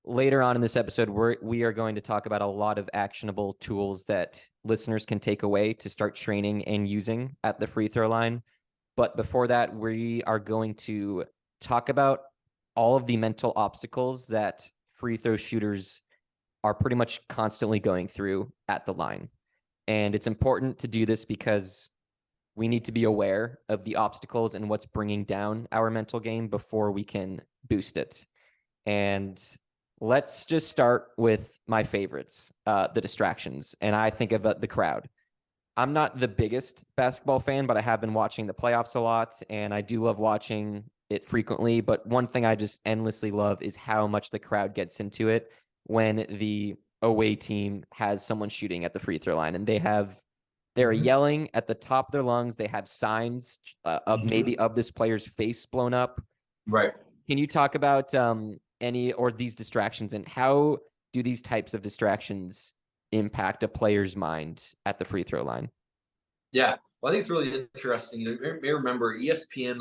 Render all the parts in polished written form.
later on in this episode, we are going to talk about a lot of actionable tools that listeners can take away to start training and using at the free throw line. But before that, we are going to talk about all of the mental obstacles that free throw shooters are pretty much constantly going through at the line. And it's important to do this because we need to be aware of the obstacles and what's bringing down our mental game before we can boost it. And let's just start with my favorites, the distractions. And I think of the crowd. I'm not the biggest basketball fan, but I have been watching the playoffs a lot, and I do love watching it frequently. But one thing I just endlessly love is how much the crowd gets into it when the away team has someone shooting at the free throw line, and they're yelling at the top of their lungs. They have signs of maybe of this player's face blown up. Right. Can you talk about any or these distractions, and how do these types of distractions impact a player's mind at the free throw line? Yeah. Well, I think it's really interesting. You may remember ESPN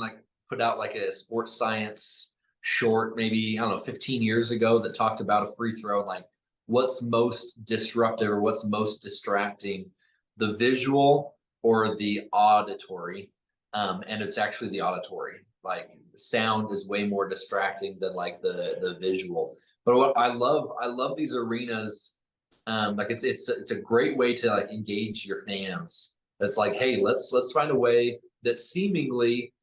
put out a sports science short, maybe, I don't know, 15 years ago, that talked about a free throw, like what's most disruptive or what's most distracting, the visual or the auditory. And it's actually the auditory. Like, sound is way more distracting than the visual. But what I love these arenas. It's a great way to engage your fans. That's like, hey, let's find a way that seemingly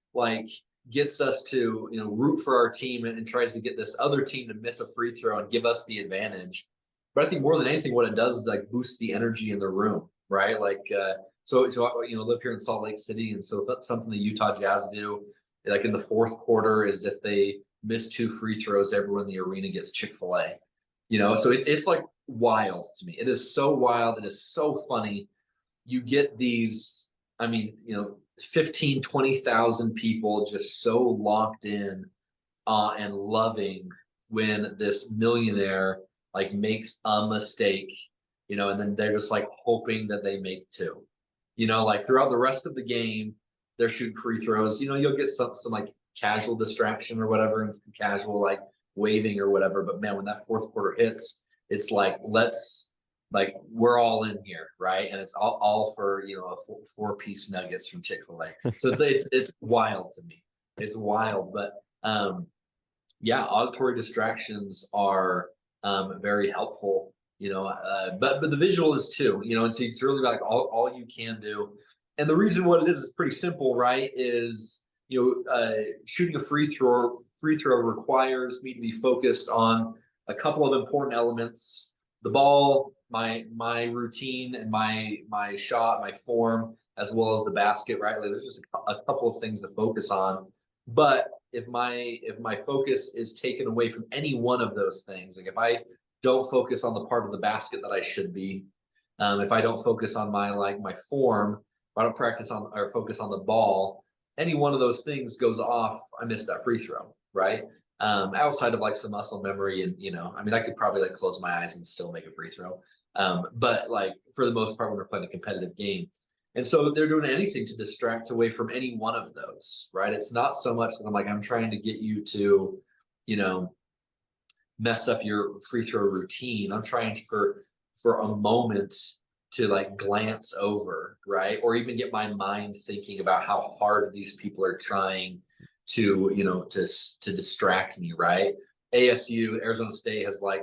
gets us to root for our team, and tries to get this other team to miss a free throw and give us the advantage. But I think more than anything, what it does is boost the energy in the room, right? So I live here in Salt Lake City, and so something the Utah Jazz do, in the fourth quarter, is if they miss 2 free throws, everyone in the arena gets Chick-fil-A. So it's wild to me. It is so wild. It is so funny. You get these, 15, 20,000 people just so locked in and loving when this millionaire makes a mistake, and then they're just hoping that they make 2. Throughout the rest of the game, they're shooting free throws. You'll get some casual distraction or whatever, and casual waving or whatever. But man, when that fourth quarter hits, it's we're all in here, right? And it's all for a 4-piece nuggets from Chick-fil-A. So it's wild to me. It's wild, but yeah, auditory distractions are very helpful. But the visual is too. And so it's really all you can do. And the reason what it is pretty simple, right? Is shooting a free throw requires me to be focused on a couple of important elements: the ball, my routine, and my shot, my form, as well as the basket, right? There's just a couple of things to focus on. But if my focus is taken away from any one of those things, if I don't focus on the part of the basket that I should be, if I don't focus on my form, if I don't practice on or focus on the ball, any one of those things goes off, I miss that free throw, right? Outside of some muscle memory, and I could probably close my eyes and still make a free throw. But for the most part, when we're playing a competitive game, and so they're doing anything to distract away from any one of those, right? It's not so much that I'm trying to get you to, mess up your free throw routine. I'm trying for a moment to glance over, right? Or even get my mind thinking about how hard these people are trying to to distract me, right? ASU, Arizona State, has a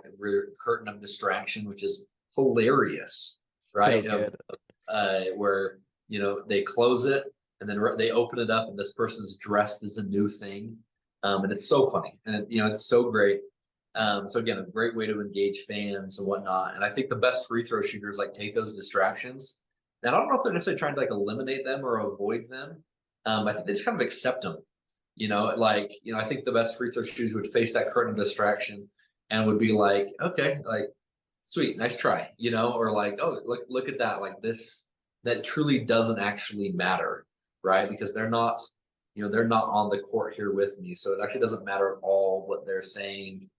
curtain of distraction, which is hilarious, right? Where they close it, and then they open it up, and this person's dressed as a new thing, and it's so funny, and it's so great. So again, a great way to engage fans and whatnot. And I think the best free throw shooters take those distractions. And I don't know if they're necessarily trying to eliminate them or avoid them. I think they just kind of accept them. I think the best free throw shooters would face that curtain of distraction and would be okay, sweet, nice try, or oh, look at that, this, that truly doesn't actually matter, right? Because they're not on the court here with me, so it actually doesn't matter at all what they're saying,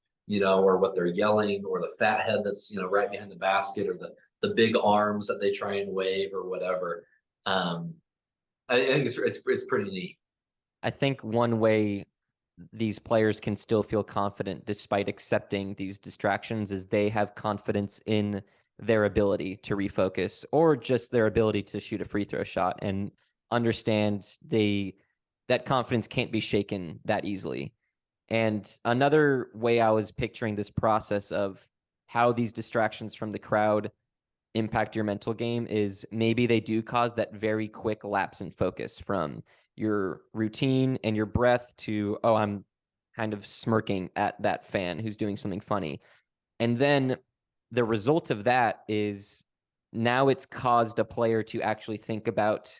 or what they're yelling, or the fat head that's right behind the basket, or the big arms that they try and wave or whatever. I think it's pretty neat. I think one way these players can still feel confident despite accepting these distractions is they have confidence in their ability to refocus or just their ability to shoot a free throw shot and understand that confidence can't be shaken that easily. And another way I was picturing this process of how these distractions from the crowd impact your mental game is maybe they do cause that very quick lapse in focus from your routine and your breath to, oh, I'm kind of smirking at that fan who's doing something funny. And then the result of that is now it's caused a player to actually think about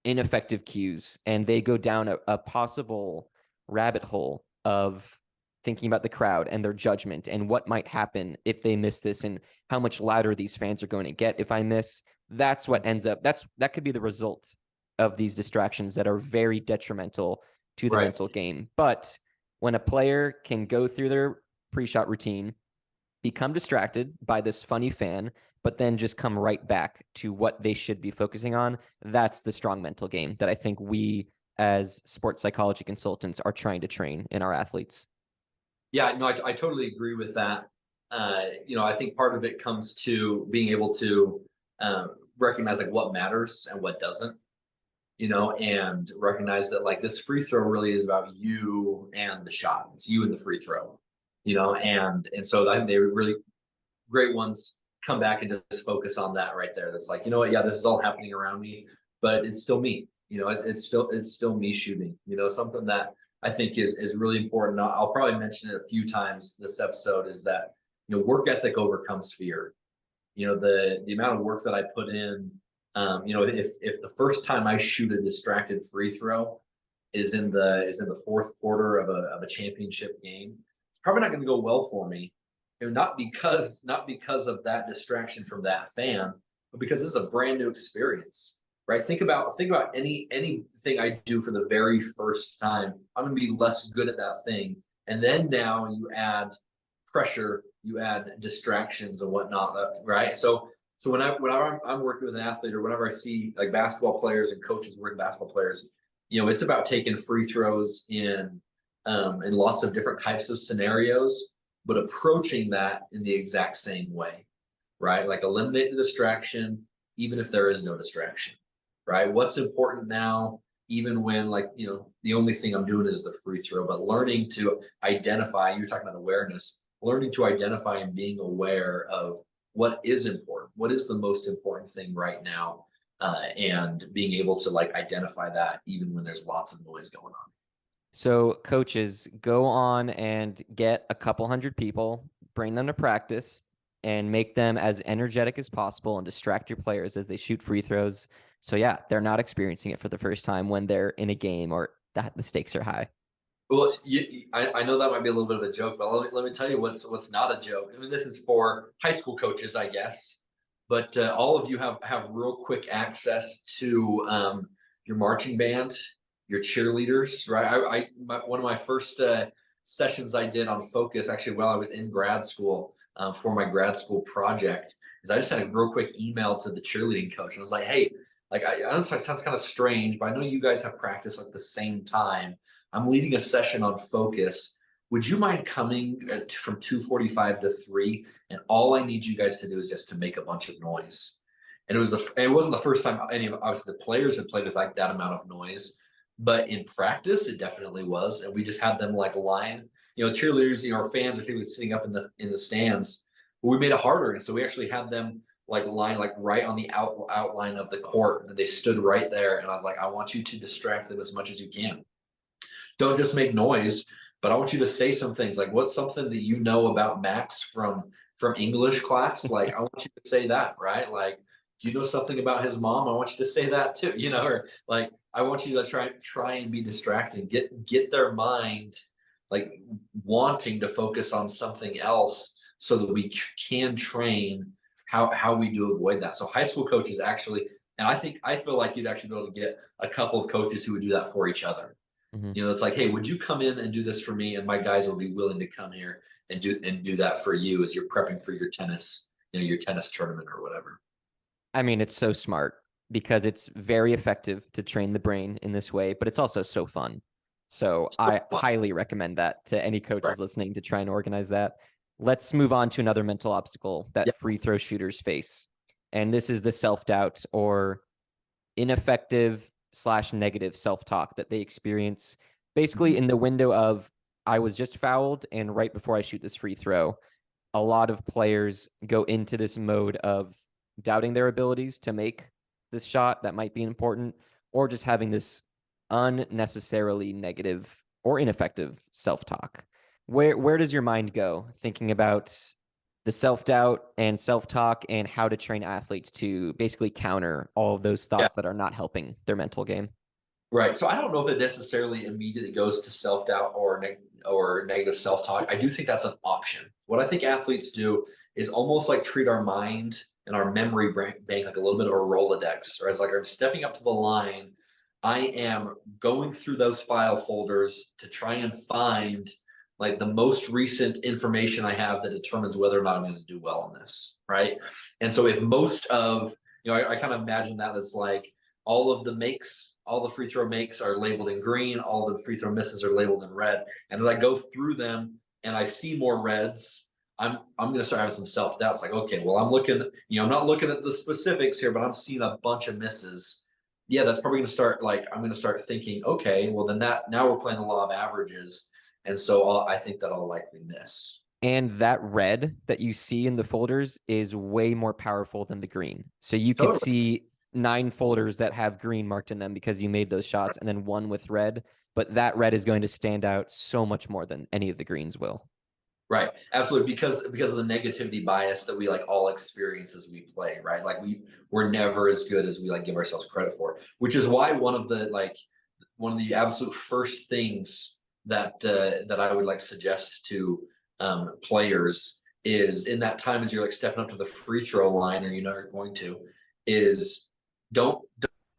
ineffective cues and they go down a possible rabbit hole of thinking about the crowd and their judgment and what might happen if they miss this and how much louder these fans are going to get if I miss. That's what ends up, that could be the result of these distractions that are very detrimental to the Right. mental game. But when a player can go through their pre-shot routine, become distracted by this funny fan, but then just come right back to what they should be focusing on, that's the strong mental game that I think we as sports psychology consultants are trying to train in our athletes. Yeah, no, I totally agree with that. I think part of it comes to being able to recognize like what matters and what doesn't, and recognize that like this free throw really is about you and the shot. It's you and the free throw, and so I think they really great ones come back and just focus on that right there. That's like, you know what, yeah, this is all happening around me, but it's still me. It's still me shooting. Something that I think is really important. I'll probably mention it a few times this episode is that work ethic overcomes fear. The amount of work that I put in. If the first time I shoot a distracted free throw is in the fourth quarter of a championship game, it's probably not going to go well for me. Not because of that distraction from that fan, but because this is a brand new experience, right? Think about anything I do for the very first time. I'm going to be less good at that thing, and then now you add pressure, you add distractions and whatnot, right? So whenever I'm working with an athlete, or whenever I see like basketball players and coaches working basketball players, it's about taking free throws in lots of different types of scenarios, but approaching that in the exact same way, right? Like eliminate the distraction, even if there is no distraction, right? What's important now, even when like, the only thing I'm doing is the free throw, but learning to identify, you're talking about awareness, learning to identify and being aware of what is important, what is the most important thing right now, and being able to like identify that even when there's lots of noise going on. So coaches, go on and get a couple hundred people, bring them to practice and make them as energetic as possible and distract your players as they shoot free throws. So yeah, they're not experiencing it for the first time when they're in a game or that the stakes are high. Well, I know that might be a little bit of a joke, but let me tell you what's not a joke. I mean, this is for high school coaches, I guess, but all of you have real quick access to your marching band, your cheerleaders, right? One of my first sessions I did on focus, actually, while I was in grad school for my grad school project, is I just had a real quick email to the cheerleading coach, and I was like, hey, like I know it sounds kind of strange, but I know you guys have practice at the same time. I'm leading a session on focus. Would you mind coming from 2:45 to 3? And all I need you guys to do is just to make a bunch of noise. And it wasn't the first time any of obviously the players had played with like that amount of noise, but in practice it definitely was. And we just had them like line, cheerleaders, our fans are typically sitting up in the stands. But we made it harder, and so we actually had them like line like right on the outline of the court, and they stood right there. And I was like, I want you to distract them as much as you can. Don't just make noise, but I want you to say some things like, what's something that you know about Max from English class? Like, I want you to say that, right? Like, do you know something about his mom? I want you to say that too, or like I want you to try and be distracting, get their mind like wanting to focus on something else so that we can train how we do avoid that. So high school coaches actually, and I feel like you'd actually be able to get a couple of coaches who would do that for each other. Mm-hmm. It's like, hey, would you come in and do this for me? And my guys will be willing to come here and do that for you as you're prepping for your tennis, your tennis tournament or whatever. I mean, it's so smart because it's very effective to train the brain in this way, but it's also so fun. So So I fun. highly recommend that to any Right. coaches listening to try and organize that. Let's move on to another mental obstacle Yeah. that free throw shooters face. And this is the self doubt or ineffective slash negative self talk that they experience basically Mhm. in the window of I was just fouled and right before I shoot this free throw. A lot of players go into this mode of doubting their abilities to make this shot that might be important, or just having this unnecessarily negative or ineffective self-talk. Where does your mind go thinking about the self-doubt and self-talk and how to train athletes to basically counter all of those Yeah. thoughts that are not helping their mental game? Right. So I don't know if it necessarily immediately goes to self doubt or negative self talk. I do think that's an option. What I think athletes do is almost like treat our mind and our memory bank like a little bit of a Rolodex, or as like I'm stepping up to the line. I am going through those file folders to try and find like the most recent information I have that determines whether or not I'm going to do well in this. Right. And so if most of, I kind of imagine that it's like all of the makes, all the free throw makes are labeled in green, all the free throw misses are labeled in red. And as I go through them and I see more reds, I'm going to start having some self doubts. Like, okay, well, I'm looking, I'm not looking at the specifics here, but I'm seeing a bunch of misses. Yeah, that's probably going to start like I'm going to start thinking, okay, well then that now we're playing the law of averages, and so I think that I'll likely miss. And that red that you see in the folders is way more powerful than the green. So you could Totally. see 9 folders that have green marked in them because you made those shots, and then one with red. But that red is going to stand out so much more than any of the greens will. Right. Absolutely. Because of the negativity bias that we like all experience as we play, right? Like we're never as good as we like give ourselves credit for, which is why one of the absolute first things that I would like suggest to players is in that time as you're like stepping up to the free throw line or you're going to is don't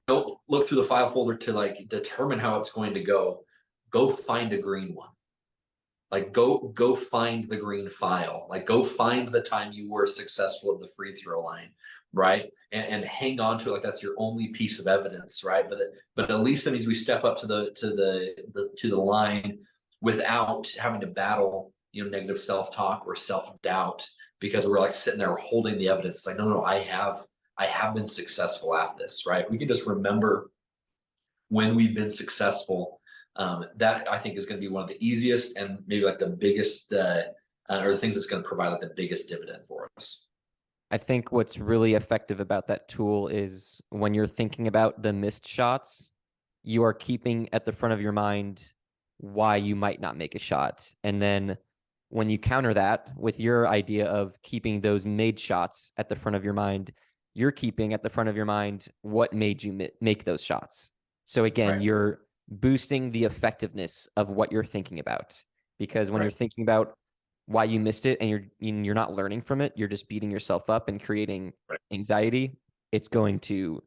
don't look through the file folder to like determine how it's going to go. Go find a green one, like go find the green file, like go find the time you were successful at the free throw line, right? And hang on to it like that's your only piece of evidence, right? But at least that means we step up to the line without having to battle negative self-talk or self-doubt, because we're like sitting there holding the evidence. It's like no, I have been successful at this, right? We can just remember when we've been successful. That I think is going to be one of the easiest and maybe like the biggest, or the things that's going to provide like the biggest dividend for us. I think what's really effective about that tool is when you're thinking about the missed shots, you are keeping at the front of your mind why you might not make a shot. And then when you counter that with your idea of keeping those made shots at the front of your mind, you're keeping at the front of your mind what made you make those shots. So again, Right. you're boosting the effectiveness of what you're thinking about. Because when you're Right. thinking about why you missed it and you're not learning from it, you're just beating yourself up and creating Right. anxiety, it's going to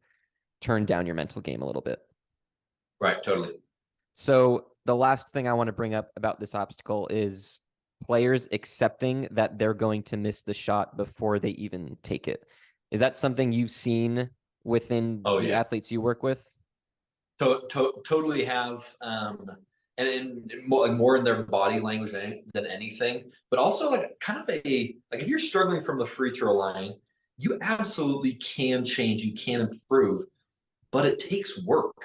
turn down your mental game a little bit. Right. Totally. So the last thing I want to bring up about this obstacle is players accepting that they're going to miss the shot before they even take it. Is that something you've seen within Oh the yeah. athletes you work with? Totally have, and more in their body language than anything, but also like kind of a like if you're struggling from the free throw line, you absolutely can change, you can improve, but it takes work.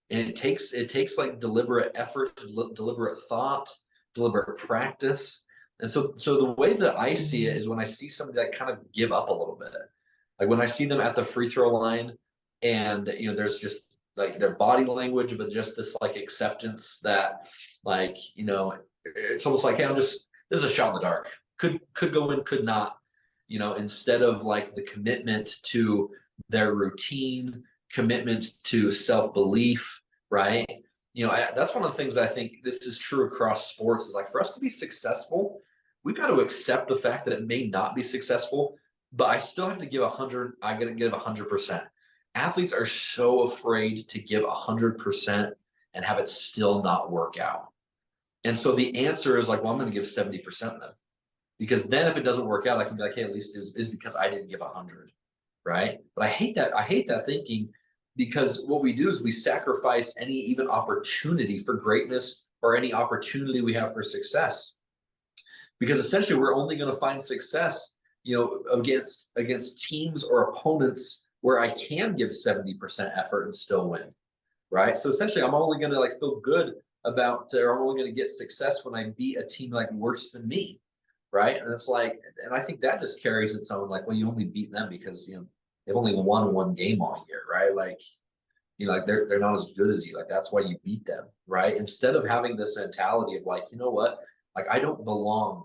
And it takes like deliberate effort, deliberate thought, deliberate practice. And so the way that I see it is when I see somebody that kind of give up a little bit, like when I see them at the free throw line, and there's just like their body language, but just this like acceptance that like it's almost like, hey, this is a shot in the dark, could go in, could not, instead of like the commitment to their routine, commitment to self belief, right? That's one of the things that I think this is true across sports is like for us to be successful, we've got to accept the fact that it may not be successful, but I still have to give 100. I got to give 100%. Athletes are so afraid to give 100% and have it still not work out. And so the answer is like, well, I'm going to give 70% then, because then if it doesn't work out, I can be like, hey, at least it was is because I didn't give 100, right? But I hate that. I hate that thinking, because what we do is we sacrifice any even opportunity for greatness or any opportunity we have for success, because essentially we're only going to find success, against teams or opponents where I can give 70% effort and still win, right? So essentially I'm only going to like feel good about, or I'm only going to get success when I beat a team like worse than me, right? And it's like, and I think that just carries its own, like, well, you only beat them because they've only won one game all year, right? Like, like they're not as good as you. Like that's why you beat them, right? Instead of having this mentality of like, you know what, like I don't belong,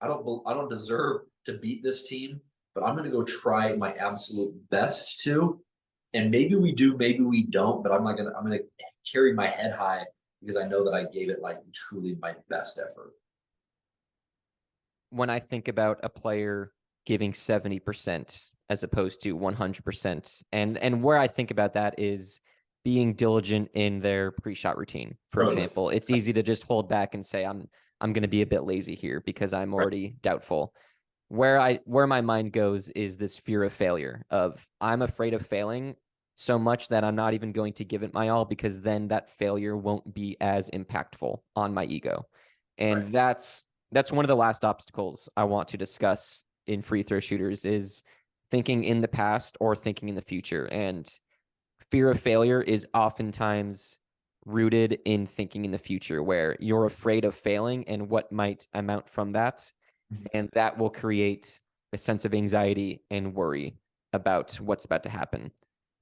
I don't deserve to beat this team, but I'm going to go try my absolute best to, and maybe we do, maybe we don't, but I'm gonna carry my head high because I know that I gave it like truly my best effort. When I think about a player giving 70% as opposed to 100%, and where I think about that is being diligent in their pre-shot routine. For Totally. example, it's easy to just hold back and say I'm going to be a bit lazy here because I'm Right. already doubtful. Where my mind goes is this fear of failure, of I'm afraid of failing so much that I'm not even going to give it my all, because then that failure won't be as impactful on my ego. Right. And that's one of the last obstacles I want to discuss in free throw shooters, is thinking in the past or thinking in the future. And fear of failure is oftentimes rooted in thinking in the future, where you're afraid of failing and what might amount from that. And that will create a sense of anxiety and worry about what's about to happen.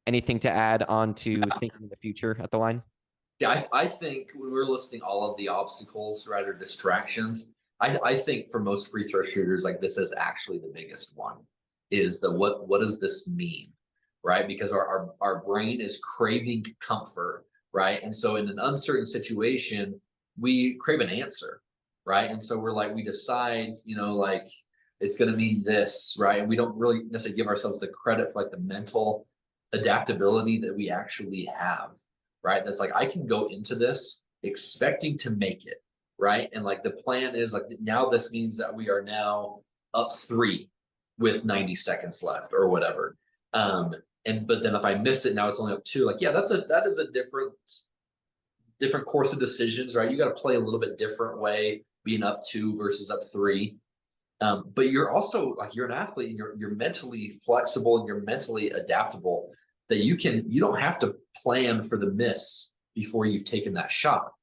Anything to add on to thinking in the future at the line? Yeah, I think when we're listing all of the obstacles, right, or distractions, I think for most free throw shooters, like this is actually the biggest one, is the what does this mean, right? Because our brain is craving comfort, right? And so in an uncertain situation, we crave an answer, right? And so we're like, we decide, like it's going to mean this, right? And we don't really necessarily give ourselves the credit for like the mental adaptability that we actually have, right? That's like I can go into this expecting to make it, right? And like the plan is like now this means that we are now up three with 90 seconds left or whatever. And but then if I miss it, now it's only up two. Like, yeah, that is a different course of decisions, right? You got to play a little bit different way, being up two versus up three. But you're also like you're an athlete and you're mentally flexible and you're mentally adaptable, that you don't have to plan for the miss before you've taken that shot.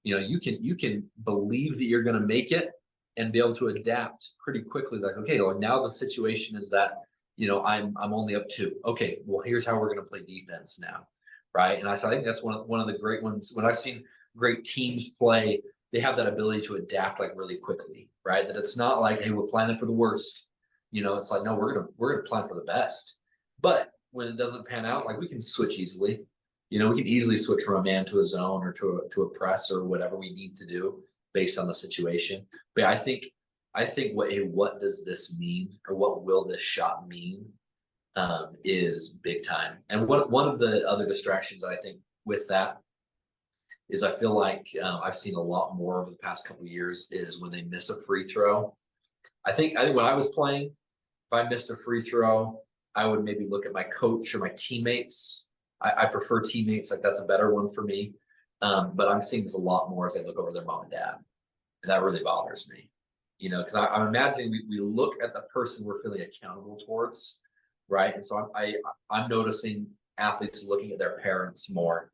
You can believe that you're going to make it and be able to adapt pretty quickly. Like, okay, well now the situation is that I'm only up two. Okay, well here's how we're going to play defense now, right? And so I think that's one of the great ones when I've seen great teams play. They have that ability to adapt like really quickly, right? That it's not like, hey, we're planning for the worst. It's like, no, we're gonna plan for the best. But when it doesn't pan out, like we can switch easily. We can easily switch from a man to a zone or to a press or whatever we need to do based on the situation. But I think what does this mean, or what will this shot mean, is big time. And one of the other distractions I think with that is I feel like I've seen a lot more over the past couple of years is when they miss a free throw. I think when I was playing, if I missed a free throw, I would maybe look at my coach or my teammates. I prefer teammates, like that's a better one for me. But I'm seeing this a lot more as I look over their mom and dad, and that really bothers me. Because I'm imagining we look at the person we're feeling accountable towards, right? And so I'm noticing athletes looking at their parents more,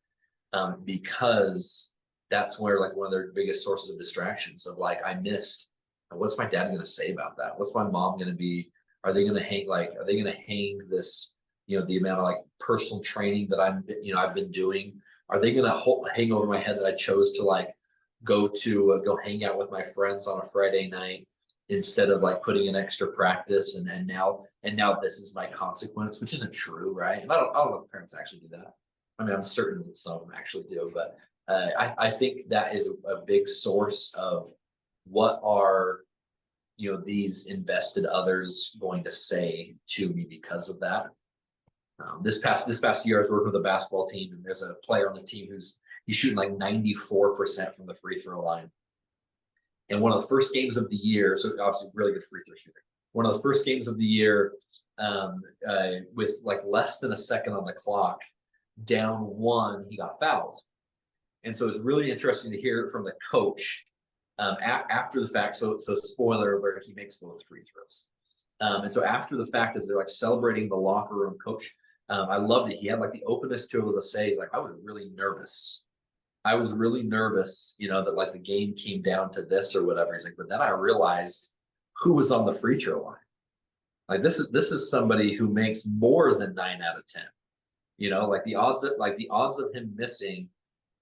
because that's where like one of their biggest sources of distractions of like I missed. What's my dad going to say about that? What's my mom going to be? Are they going to hang like? Are they going to hang this? The amount of like personal training that I've been doing. Are they going to hang over my head that I chose to like go hang out with my friends on a Friday night instead of like putting in extra practice and now this is my consequence, which isn't true, right? And I don't know if parents actually do that. I mean, I'm certain that some of them actually do, but I think that is a big source of what are these invested others going to say to me because of that. This past year, I was working with a basketball team, and there's a player on the team he's shooting like 94% from the free throw line. And one of the first games of the year, so obviously really good free throw shooter. One of the first games of the year, with like less than a second on the clock, down one, he got fouled. And so it's really interesting to hear it from the coach after the fact. So spoiler alert, he makes both free throws. And so after the fact, as they're like celebrating the locker room, coach, I loved it. He had like the openness to be able to say, he's like, I was really nervous. I was really nervous, that like the game came down to this or whatever. He's like, but then I realized who was on the free throw line. Like this is somebody who makes more than 9 out of 10. Like the odds of him missing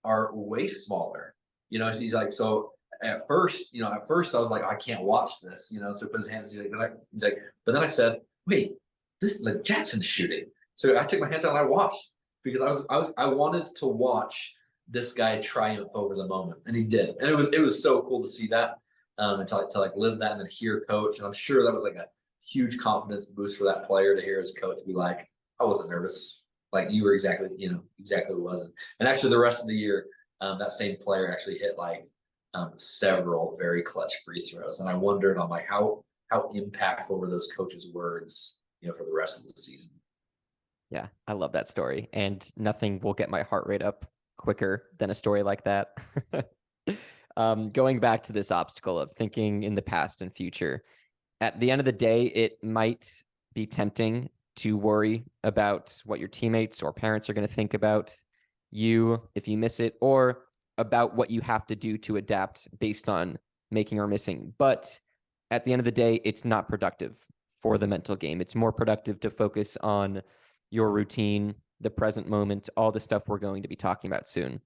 are way smaller. He's like, so at first I was like, I can't watch this. So he put his hands. He's like, but then I said, wait, this like Jackson's shooting. So I took my hands out and I watched because I wanted to watch this guy triumph over the moment, and he did, and it was so cool to see that, and to like live that and then hear coach, and I'm sure that was like a huge confidence boost for that player to hear his coach be like, I wasn't nervous. Like you were exactly what wasn't. And actually, the rest of the year, that same player actually hit like several very clutch free throws, and I wondered, I'm like, how impactful were those coaches' words, for the rest of the season? Yeah, I love that story, and nothing will get my heart rate up quicker than a story like that. Going back to this obstacle of thinking in the past and future, at the end of the day, it might be tempting to worry about what your teammates or parents are going to think about you if you miss it, or about what you have to do to adapt based on making or missing. But at the end of the day, it's not productive for the mental game. It's more productive to focus on your routine, the present moment, all the stuff we're going to be talking about soon.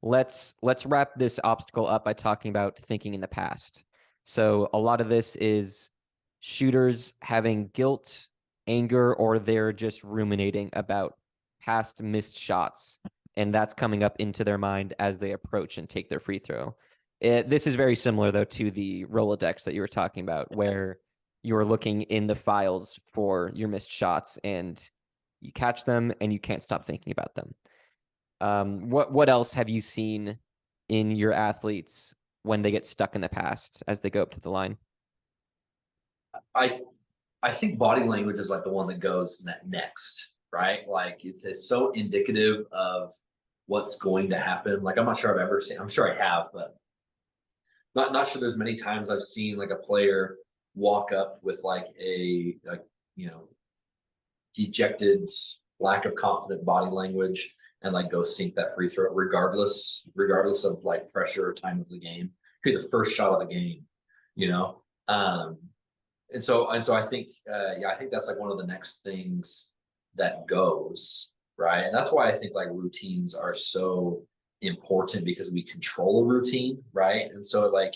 Let's wrap this obstacle up by talking about thinking in the past. So a lot of this is shooters having guilt, anger, or they're just ruminating about past missed shots, and that's coming up into their mind as they approach and take their free throw. This is very similar, though, to the Rolodex that you were talking about, where you're looking in the files for your missed shots and you catch them and you can't stop thinking about them. What else have you seen in your athletes when they get stuck in the past as they go up to the line? I I think body language is like the one that goes next, right? Like it's so indicative of what's going to happen. Like I'm not sure I've ever seen. I'm sure I have, but not sure there's many times I've seen like a player walk up with like a you know dejected, lack of confident body language and like go sink that free throw, regardless of like pressure or time of the game. Could be the first shot of the game, you know. And so I think I think that's like one of the next things that goes right, and that's why I think like routines are so important because we control a routine, right? And so like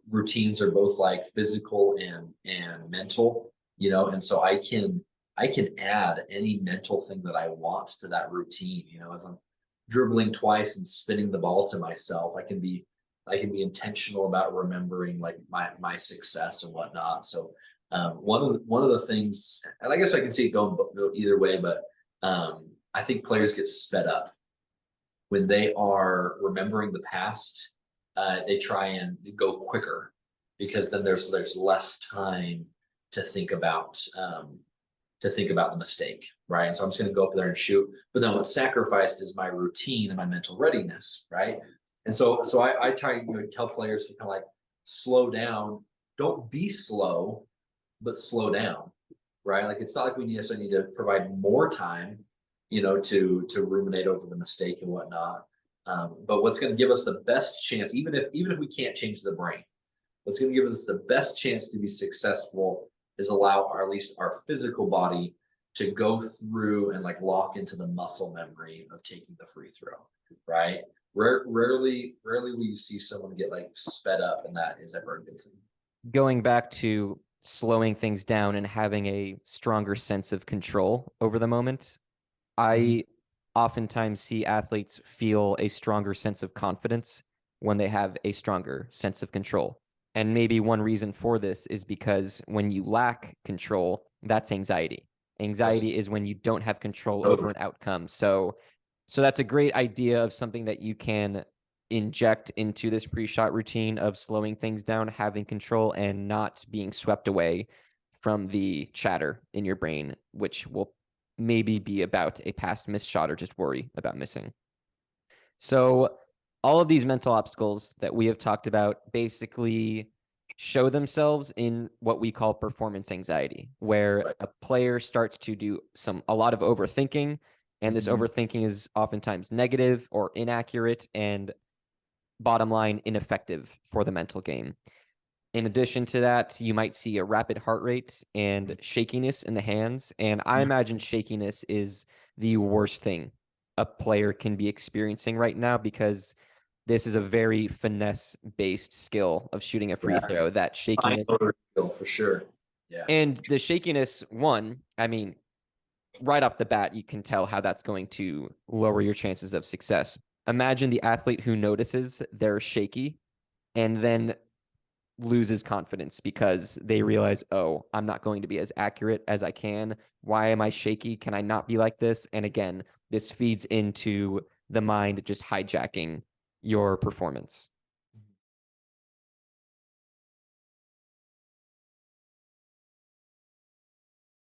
routines are both like physical and mental, and so I can add any mental thing that I want to that routine, as I'm dribbling twice and spinning the ball to myself. I can be intentional about remembering like my success and whatnot. So one of the things, and I guess I can see it going either way, but I think players get sped up when they are remembering the past. They try and go quicker because then there's less time to think about the mistake, right? And so I'm just going to go up there and shoot. But then what's sacrificed is my routine and my mental readiness, right? And so I try to tell players to kind of like slow down. Don't be slow, but slow down, right? Like it's not like we necessarily need to provide more time, to ruminate over the mistake and whatnot. But what's going to give us the best chance, even if we can't change the brain, what's going to give us the best chance to be successful is allow at least our physical body to go through and like lock into the muscle memory of taking the free throw, right? Rarely will you see someone get like sped up, and that is ever a good thing. Going back to slowing things down and having a stronger sense of control over the moment, Mhm. I oftentimes see athletes feel a stronger sense of confidence when they have a stronger sense of control. And maybe one reason for this is because when you lack control, that's anxiety. That's Anxiety is when you don't have control over totally. an outcome. So that's a great idea of something that you can inject into this pre-shot routine of slowing things down, having control, and not being swept away from the chatter in your brain, which will maybe be about a past missed shot or just worry about missing. So all of these mental obstacles that we have talked about basically show themselves in what we call performance anxiety, where a player starts to do a lot of overthinking, and this overthinking is oftentimes negative or inaccurate and, bottom line, ineffective for the mental game. In addition to that, you might see a rapid heart rate and shakiness in the hands. And I imagine shakiness is the worst thing a player can be experiencing right now, because this is a very finesse based skill of shooting a free Yeah, throw. That fine shakiness, motor skill for sure. Yeah, and the shakiness, one, I mean, right off the bat, you can tell how that's going to lower your chances of success. Imagine the athlete who notices they're shaky and then loses confidence because they realize, oh, I'm not going to be as accurate as I can. Why am I shaky? Can I not be like this? And again, this feeds into the mind just hijacking your performance.